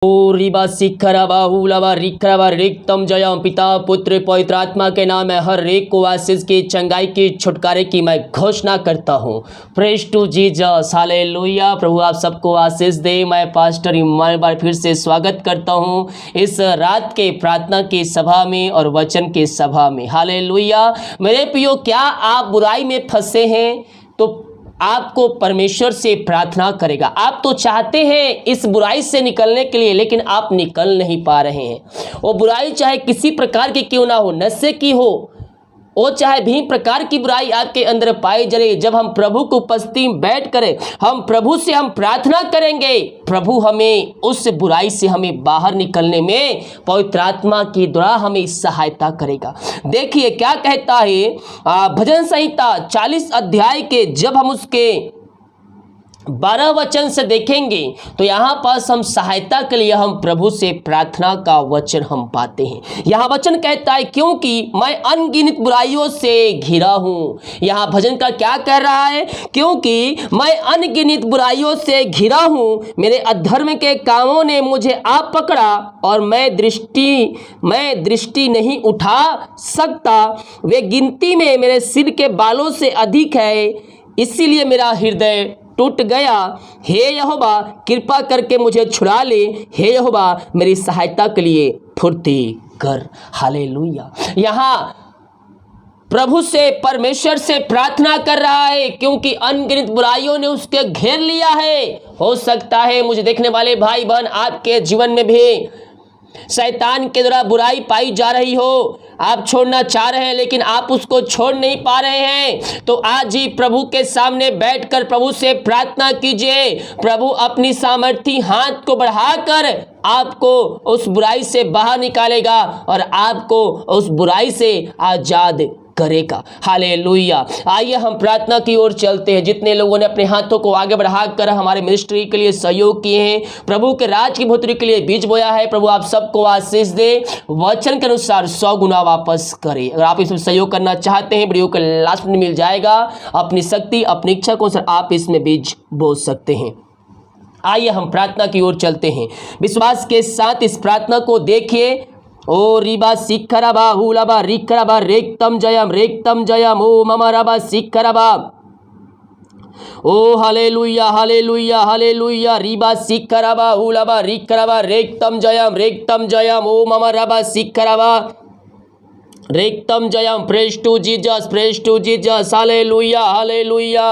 ओ रिबा शिखरबा हुलबा रिखरबा रिक्तम जयम पिता पुत्र पवित्र आत्मा के नाम में हर एक को आशीष की चंगाई की छुटकारे की मैं घोषणा करता हूँ। Praise to Jesus, hallelujah. प्रभु आप सबको आशीष दे। मैं पास्टर इमानुएल बार फिर से स्वागत करता हूँ इस रात के प्रार्थना की सभा में और वचन की सभा में। हालेलुया। मेरे प्रियो, क्या आप बुराई में फंसे हैं तो आपको परमेश्वर से प्रार्थना करेगा। आप तो चाहते हैं इस बुराई से निकलने के लिए, लेकिन आप निकल नहीं पा रहे हैं। वो बुराई चाहे किसी प्रकार की क्यों ना हो, नशे की हो, वो चाहे भी प्रकार की बुराई आपके अंदर पाई जाए, जब हम प्रभु की उपस्थिति में बैठ करें, हम प्रभु से हम प्रार्थना करेंगे, प्रभु हमें उस बुराई से हमें बाहर निकलने में पवित्र आत्मा की द्वारा हमें सहायता करेगा। देखिए क्या कहता है भजन संहिता 40 अध्याय के जब हम उसके 12 वचन से देखेंगे तो यहाँ पास हम सहायता के लिए हम प्रभु से प्रार्थना का वचन हम पाते हैं। यहाँ वचन कहता है क्योंकि मैं अनगिनत बुराइयों से घिरा हूँ। यहाँ भजन का क्या कह रहा है? क्योंकि मैं अनगिनत बुराइयों से घिरा हूँ, मेरे अधर्म के कामों ने मुझे आ पकड़ा और मैं दृष्टि नहीं उठा सकता। वे गिनती में मेरे सिर के बालों से अधिक है, इसीलिए मेरा हृदय टूट गया। हे यहोवा, कृपा करके मुझे छुड़ा ले। हे यहोवा, मेरी सहायता के लिए फुर्ती कर। हालेलुया। यहाँ प्रभु से परमेश्वर से प्रार्थना कर रहा है क्योंकि अनगिनत बुराइयों ने उसके घेर लिया है। हो सकता है मुझे देखने वाले भाई बहन आपके जीवन में भी शैतान के द्वारा बुराई पाई जा रही हो, आप छोड़ना चाह रहे हैं लेकिन आप उसको छोड़ नहीं पा रहे हैं, तो आज ही प्रभु के सामने बैठकर प्रभु से प्रार्थना कीजिए। प्रभु अपनी सामर्थी हाथ को बढ़ाकर आपको उस बुराई से बाहर निकालेगा और आपको उस बुराई से आजाद करेगा। हालेलुया। आइए हम प्रार्थना की ओर चलते हैं। जितने लोगों ने अपने हाथों को आगे बढ़ाकर हमारे मिनिस्ट्री के लिए सहयोग किए हैं, प्रभु के राज की भूतरी के लिए बीज बोया है, प्रभु आप सबको आशीष दे, वचन के अनुसार 100 गुना वापस करे। अगर आप इसमें सहयोग करना चाहते हैं, वीडियो के लास्ट में मिल जाएगा। अपनी शक्ति अपनी इच्छा को अनुसार आप इसमें बीज बो सकते हैं। आइए हम प्रार्थना की ओर चलते हैं। विश्वास के साथ इस प्रार्थना को देखिए। ओ रिबा शिखरबा हुलबा रिखरबा रेक्तम जयम ओ मम रबा शिखरबा। ओ हालेलुया हालेलुया हालेलुया। रिबा शिखरबा हुलबा रिखरबा रेक्तम जयम ओ मम रबा शिखरबा रेक्तम जयम। Praise to Jesus, hallelujah hallelujah.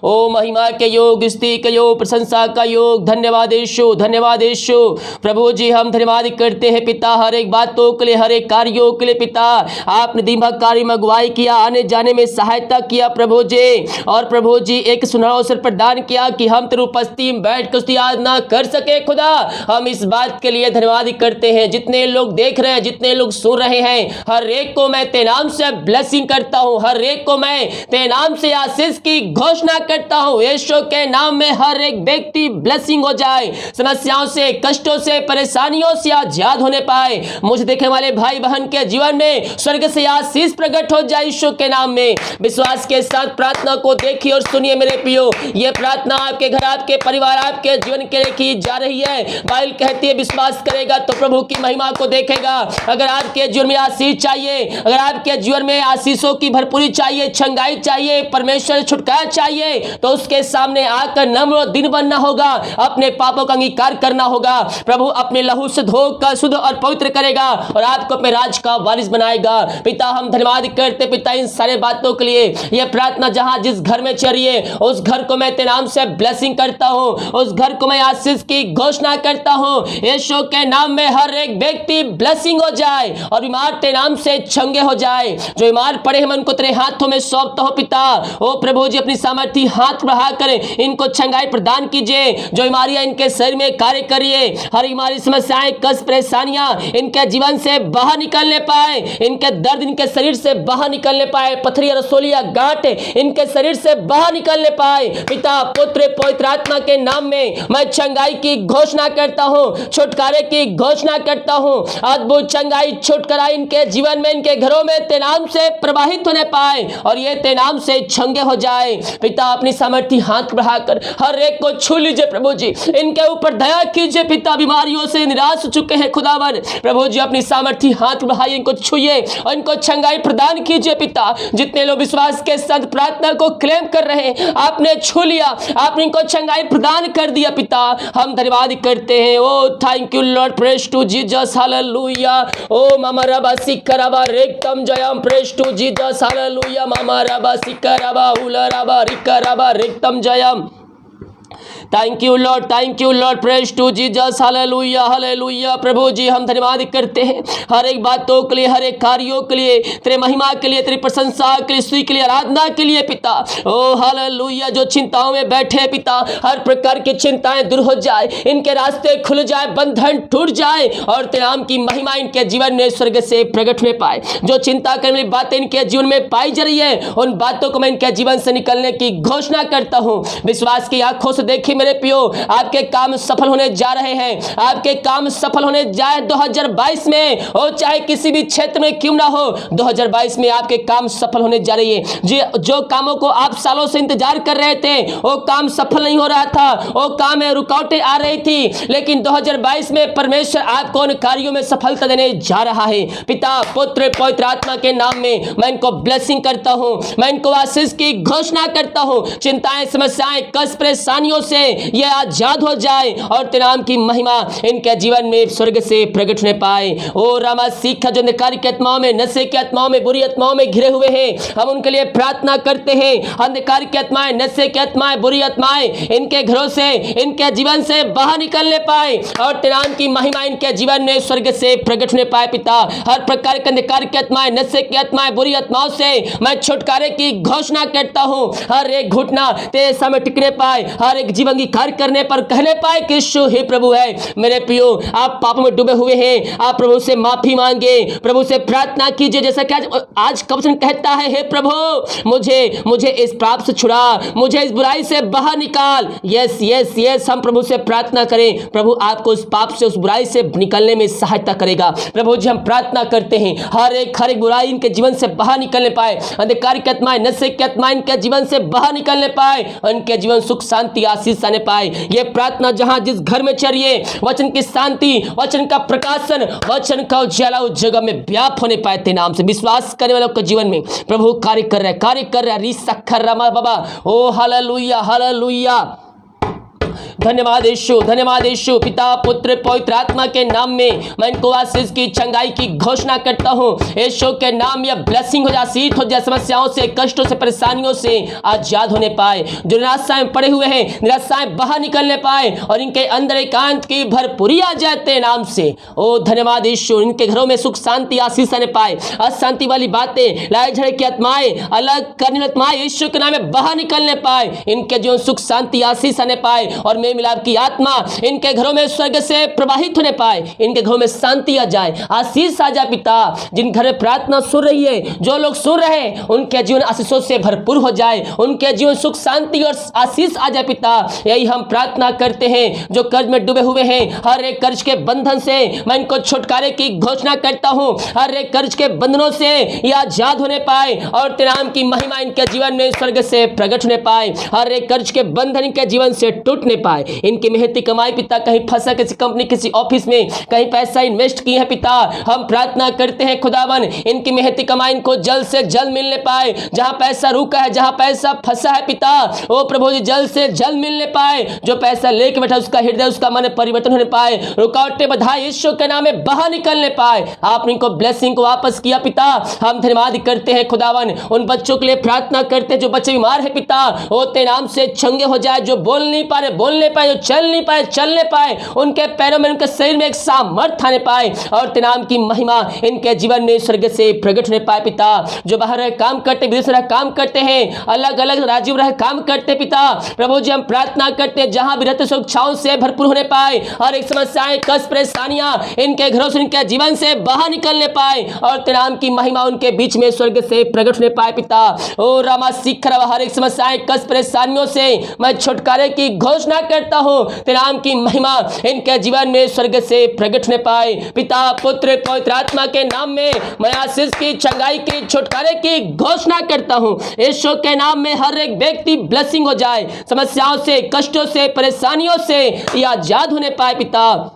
ओ महिमा के योग, स्तुति के योग, प्रशंसा का योग। धन्यवाद यीशु, धन्यवाद यीशु। प्रभु जी हम धन्यवाद करते हैं पिता, हर एक बातों के लिए, हर एक कार्यों के लिए पिता। आपने दिमाग कार्य में अगुवाई किया, आने जाने में सहायता किया प्रभु जी, और प्रभु जी एक सुनहरा अवसर प्रदान किया कि हम तेरी उपस्थिति में बैठ कर उसकी आराधना कर सके। खुदा हम इस बात के लिए धन्यवाद करते हैं। जितने लोग देख रहे हैं, जितने लोग सुन रहे हैं, हर एक को मैं तेरे नाम से ब्लेसिंग करता हूं, हर एक को मैं तेरे नाम से आशीष की घोषणा करता हूं। यीशु के नाम में हर एक व्यक्ति ब्लेसिंग हो जाए, समस्याओं से, कष्टों से, परेशानियों से आजाद होने पाए। मुझे देखने वाले भाई बहन के जीवन में स्वर्ग से आशीष प्रकट हो जाए यीशु के नाम में। विश्वास के साथ प्रार्थना को देखिए और सुनिए मेरे प्रियो। यह प्रार्थना आपके घर, आपके परिवार, आपके जीवन के लिए की जा रही है। बाइबल कहती है विश्वास करेगा तो प्रभु की महिमा को देखेगा। अगर आपके जीवन में आशीष चाहिए, अगर आपके जीवन में आशीषों की भरपूरी चाहिए, चंगाई चाहिए, परमेश्वर छुटकारा चाहिए, तो उसके सामने आकर नम्र दिन बनना होगा, अपने पापों का अंगीकार करना होगा। प्रभु अपने लहू से धोकर शुद्ध और पवित्र करेगा और आपको अपने राज का वारिस बनाएगा। पिता हम धन्यवाद करते पिता इन सारे बातों के लिए। यह प्रार्थना जहां जिस घर में चल रही है, उस घर को मैं तेरे नाम से ब्लेसिंग करता हूं, उस घर को मैं आशीष की घोषणा करता हूं। यीशु के नाम में हर एक व्यक्ति ब्लेसिंग हो जाए और बीमार तेरे नाम से चंगे हो जाए। जो बीमार पड़े हैं मैं उनको तेरे हाथों में सौंपता हूं पिता। ओ प्रभु जी अपनी सामर्थी हाथ बढ़ा कर इनको चंगाई प्रदान कीजिए। जो बीमारियां इनके शरीर में कार्य करिए, हर बीमारी, समस्याएं, कष्ट, परेशानियां इनके जीवन से बाहर निकलने पाए, इनके दर्द इनके शरीर से बाहर निकलने पाए, पथरी, रसोलिया, गांठ इनके शरीर से बाहर निकलने पाए। पिता पुत्र पवित्र आत्मा के नाम में मैं चंगाई की घोषणा करता हूं, छुटकारे की घोषणा करता हूं। अद्भुत चंगाई, छुटकारा इनके जीवन में, इनके इनके घरों में तेरे नाम से प्रवाहित होने पाए और ये तेरे नाम से चंगे हो जाए। पिता अपनी सामर्थ्य हाथ बढ़ाकर हर एक को छू लीजिए प्रभु जी, इनके ऊपर दया कीजिए पिता। बीमारियों से निराश हो चुके हैं खुदावन, प्रभु जी अपनी सामर्थ्य हाथ बढ़ाइए, इनको छुइए और इनको चंगाई प्रदान कीजिए पिता। जितने लोग विश्वास के साथ प्रार्थना को क्लेम कर रहे हैं, आपने छू लिया, आपने इनको चंगाई प्रदान कर दिया पिता। हम धन्यवाद करते हैं। ओ thank you Lord, praise to Jesus, hallelujah. ओ मामा रबा सिकरबा रेक्तम जयम, प्रेज टू जीसस, हालेलुया। मामा रबा सिकरबा उला रबा रिकरबा रेक्तम जयम। Thank you Lord, praise to Jesus, hallelujah hallelujah. प्रभु जी हम धन्यवाद करते हैं हर एक बातों के लिए, हर एक कार्यों के लिए, तेरे महिमा के लिए, तेरी प्रशंसा के लिए, स्तुति के लिए, आराधना के लिए पिता। ओ हालेलुया। जो चिंताओं में बैठे पिता, हर प्रकार की चिंताएं दूर हो जाए, इनके रास्ते खुल जाए, बंधन टूट जाए और तेरे नाम की महिमा इनके जीवन में स्वर्ग से प्रकट होने पाए। जो चिंता करने वाली बातें इनके जीवन में पाई जा रही है, उन बातों को मैं इनके जीवन से निकलने की घोषणा करता हूँ। विश्वास की आंखों से देखिए मेरे पियो, आपके काम सफल होने जा रहे हैं, आपके काम सफल होने जाए 2022 में, और चाहे किसी भी क्षेत्र में क्यों ना हो, 2022 में आपके काम सफल होने जा रही है। जो कामों को आप सालों से इंतजार कर रहे थे, वो काम सफल नहीं हो रहा था, वो काम में रुकावटें आ रही थी, लेकिन 2022 में परमेश्वर आपको उन कार्यों में सफलता देने जा रहा है। पिता पुत्र पवित्र आत्मा के नाम में मैं इनको ब्लेसिंग करता हूं, मैं इनको आशीष की घोषणा करता हूं। चिंताएं, समस्याएं, कष्ट, परेशानियों से ये आजाद हो जाए और तेरे नाम की महिमा इनके जीवन में स्वर्ग से प्रकट होने पाए। ओ रामा सीखा, जो अंधकार की आत्माओं में, नशे की आत्माओं में, बुरी आत्माओं में घिरे हुए हैं, हम उनके लिए प्रार्थना करते हैं। अंधकार की आत्माएं, नशे की आत्माएं, बुरी आत्माएं इनके घरों से, इनके जीवन से बाहर निकलने पाए और तेरे नाम की महिमा इनके जीवन में स्वर्ग से प्रकट होने पाए पिता। हर प्रकार के अंधकार की आत्माएं, नशे की आत्माएं, बुरी आत्माओं से मैं छुटकारे की घोषणा करता हूं। हर एक घुटना तेरे सामने टिकने पाए, हर एक जीवन की कार्य करने पर कहने पाए कि यीशु ही प्रभु है। मेरे पियो, आप पापों में डूबे हुए हैं, आप प्रभु से माफी मांगे, प्रभु से प्रार्थना कीजिए। जैसा कि आज का वचन कहता है, हे प्रभु मुझे इस पाप से छुड़ा, मुझे इस बुराई से बाहर निकाल। यस यस यस, हम प्रभु से प्रार्थना करें, प्रभु आपको उस पाप से, उस बुराई से निकलने में सहायता करेगा। प्रभु जी हम प्रार्थना करते हैं, हर एक बुराई इनके जीवन से बाहर निकलने पाए, अंधकार की आत्माएं, नशे की आत्माएं इनके जीवन से बाहर निकलने पाए, उनके जीवन सुख शांति आशीष आने पाए। ये प्रार्थना जहां जिस घर में चलिए, वचन की शांति, वचन का प्रकाशन, वचन का उजाला उस जगह में व्याप होने पाए। तेरे नाम से विश्वास करने वालों के जीवन में प्रभु कार्य कर रहा है। रिसखर रमा बाबा, ओ हालेलुया हालेलुया। धन्यवाद यीशु। पिता पुत्र पवित्र आत्मा के नाम में मैं इनको आशीष की, चंगाई की घोषणा करता हूँ। यीशु के नाम में ब्लेसिंग हो जाए, सीट हो जाए, समस्याओं से, कष्टों से, परेशानियों से आजाद होने पाए। जो निराशाएं पड़े हुए हैं, निराशाएं बाहर निकलने पाए और इनके अंदर एकांत की भरपूरी आ जाते नाम से। ओ धन्यवाद यीशु। इनके घरों में सुख शांति आशीष आने पाए, अशांति वाली बातें, लड़ाई झगड़े की आत्माएं, अलग करने आत्माएं यीशु के नाम में बाहर निकलने पाए। इनके जो सुख शांति आशीष आने पाए और मेल मिलाप की आत्मा इनके घरों में स्वर्ग से प्रवाहित होने पाए। इनके घरों में शांति आ जाए, आशीष आ जाए पिता। जिन घर में प्रार्थना सुन रही है, जो लोग सुन रहे हैं, उनके जीवन आशीषों से भरपूर हो जाए, उनके जीवन सुख शांति और आशीष आ जाए पिता। यही हम प्रार्थना करते हैं। जो कर्ज में डूबे हुए हैं, हर एक कर्ज के बंधन से मैं इनको छुटकारे की घोषणा करता हूं। हर एक कर्ज के बंधनों से ये आजाद होने पाए और तेरे नाम की महिमा इनके जीवन में स्वर्ग से प्रकट होने पाए। हर एक कर्ज के बंधन इनके जीवन से टूटने पाए। इनकी मेहनती कमाई पिता, कहीं फंसा किसी कंपनी, किसी ऑफिस में, कहीं पैसा इन्वेस्ट किए हैं पिता, हम प्रार्थना करते हैं खुदावन, इनकी मेहनती कमाई इनको जल्द से जल्द मिलने पाए। जहां पैसा रुका है, जहां पैसा फंसा है पिता, ओ प्रभु जी जल्द से जल्द मिलने पाए। जो पैसा लेके बैठा, उसका हृदय, उसका मन परिवर्तन होने पाए, रुकावटें बधाई यीशु के नाम में बाहर निकलने पाए। आपने इनको ब्लेसिंग को वापस किया पिता, हम धन्यवाद करते हैं खुदावन। उन बच्चों के लिए प्रार्थना करते हैं जो बच्चे बीमार है पिता, ओ तेरे नाम से चंगे हो जाए। जो बोल नहीं पा रहे बोलने पाए, जो चल नहीं पाए चलने पाए, उनके पैरों में, उनके शरीर में एक सामर्थ आने पाए और तेरे नाम की महिमा इनके जीवन में स्वर्ग से प्रकट होने पाए पिता। जो बाहर रह काम करते, विदेश रह काम करते हैं, अलग अलग राज्यों में रह काम करते पिता, प्रभु जी हम प्रार्थना करते हैं जहां भी रहते सुरक्षाओं से भरपूर होने पाए। हर एक समस्याएं, कष्ट, परेशानियां इनके घरों से, इनके जीवन से बाहर निकलने पाए और तेरे नाम की महिमा उनके बीच में स्वर्ग से प्रकट होने पाए पिता। ओ रामा सीख, हर एक समस्याएं, कष्ट, परेशानियों से मैं छुटकारे की घोषणा घोषणा करता हूँ तेरे नाम की महिमा इनके जीवन में स्वर्ग से प्रकट होने पाए। पिता पुत्र पवित्र आत्मा के नाम में मैं आशीष की, चंगाई की, छुटकारे की घोषणा करता हूँ। यीशु के नाम में हर एक व्यक्ति ब्लेसिंग हो जाए, समस्याओं से, कष्टों से, परेशानियों से ये आजाद होने पाए। पिता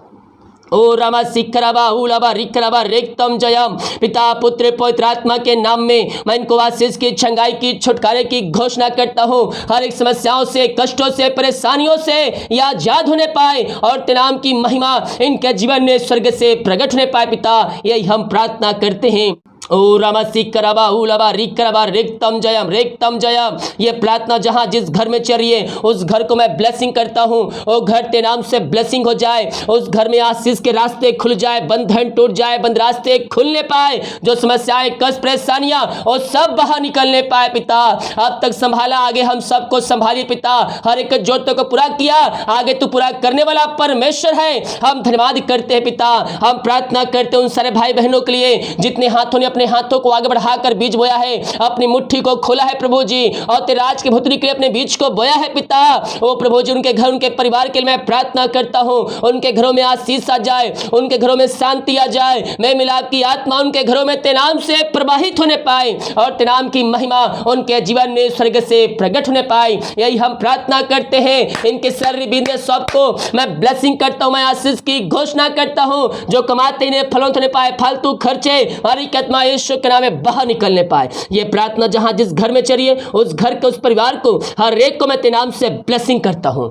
ओ रामा सिखराबा उलाबा रिखराबा रेक्तम जयम। पिता पुत्र पवित्र आत्मा के नाम में मैं इनको आशीष की, चंगाई की, छुटकारे की घोषणा करता हूँ। हर एक समस्याओं से, कष्टों से, परेशानियों से या आजाद होने पाए और तेरे नाम की महिमा इनके जीवन में स्वर्ग से प्रकट होने पाए। पिता यही हम प्रार्थना करते हैं। ओ रामा सिखराबा उलाबा रिखराबा रेक्तम जयम। ये प्रार्थना जहाँ जिस घर में चल रही है उस घर को मैं ब्लेसिंग करता हूँ। वो घर तेरे नाम से ब्लेसिंग हो जाए, उस घर में आशीष के रास्ते खुल जाए, बंधन टूट जाए, बंद रास्ते खुलने पाए, जो समस्याएं, कष्ट, परेशानियां वो सब बाहर निकलने पाए। पिता अब तक संभाला, आगे हम सबको संभालिए। पिता हर एक जरूरतों को पूरा किया, आगे तू पूरा करने वाला परमेश्वर है। हम धन्यवाद करते हैं पिता। हम प्रार्थना करते हैं उन सारे भाई बहनों के लिए जितने हाथों ने अपने हाथों को आगे बढ़ाकर बीज बोया है, अपनी मुट्ठी को खोला है प्रभु जी, और तेरे राज के भुतरी के लिए अपने बीज को बोया है। पिता ओ प्रभु जी, उनके घर, उनके परिवार के लिए मैं प्रार्थना करता हूँ। उनके घरों में आशीष आ जाए, उनके घरों में शांति आ जाए, मैं मिलाप की आत्मा उनके घरों में तेरे नाम से प्रवाहित होने पाए और तेरे नाम की महिमा उनके जीवन में स्वर्ग से प्रकट होने पाए। यही हम प्रार्थना करते हैं। इनके सैलरी बिजनेस सबको मैं ब्लेसिंग करता हूँ, मैं आशीष की घोषणा करता हूँ। जो कमाते इन्हें फलों होने पाए, फालतू खर्चे हमारी आत्मा यीशु के नाम में बाहर निकलने पाए। ये प्रार्थना जहां जिस घर में चलिए उस घर के, उस परिवार को, हर एक को मैं तेरे नाम से ब्लेसिंग करता हूं।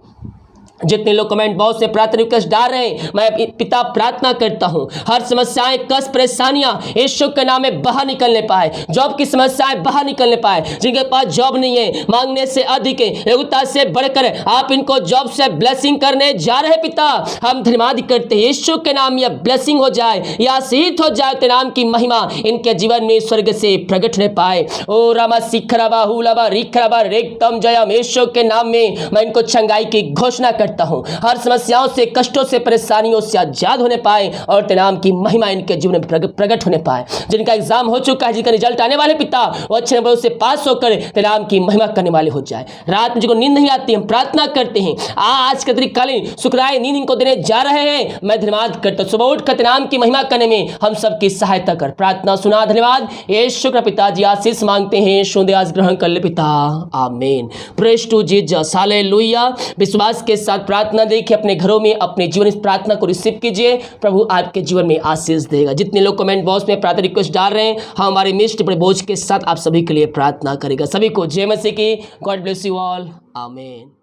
जितने लोग कमेंट बॉक्स से प्रार्थना रिक्वेस्ट डाल रहे हैं, मैं पिता प्रार्थना करता हूं हर समस्याएं, कष्ट, परेशानियां यीशु के नाम में बाहर निकलने पाए। जॉब की समस्याएं बाहर निकलने पाए। जिनके पास जॉब नहीं है, मांगने से अधिक है, योग्यता से बढ़कर आप इनको जॉब से ब्लेसिंग करने जा रहे हैं। पिता हम धन्यवाद करते हैं, यीशु के नाम यह ब्लेसिंग हो जाए, या आशीष हो जाए, तेरे नाम की महिमा इनके जीवन में स्वर्ग से प्रकट होने पाए। ओ रामा सिखराबा हुलाबा रिखराबा रेक्तम जयम। यीशु के नाम में मैं इनको चंगाई की घोषणा करता हूं। हर समस्याओं से, कष्टों से, परेशानियों से आजाद होने पाए और तेरे नाम की महिमा इनके जीवन में प्रकट होने पाए। जिनका एग्जाम हो चुका है, जिनका रिजल्ट आने वाले, पिता वो अच्छे नंबरों से पास होकर तेरे नाम की महिमा करने वाले हो जाए। रात में जिनको नींद नहीं आती, हम प्रार्थना करते हैं आज के तरीकालीन शुक्राए नींद इनको देने जा रहे हैं। मैं धन्यवाद करता हूं, सुबह उठकर तेरे नाम की महिमा करने में हम सबकी सहायता कर। प्रार्थना सुना, धन्यवाद। यीशु का पिताजी आशीष मांगते हैं, शुद्ध आज ग्रहण कर ले पिता, आमीन। Praise to Jesus, hallelujah. विश्वास के साथ प्रार्थना देखिए अपने घरों में, अपने जीवन इस प्रार्थना को रिसीव कीजिए। प्रभु आपके जीवन में आशीष देगा। जितने लोग कमेंट बॉक्स में प्रार्थना रिक्वेस्ट डाल रहे हैं, हम हमारे मिस्ट बड़े बोझ के साथ आप सभी के लिए प्रार्थना करेगा। सभी को जय मसीह की। गॉड ब्लेस यू ऑल, आमीन।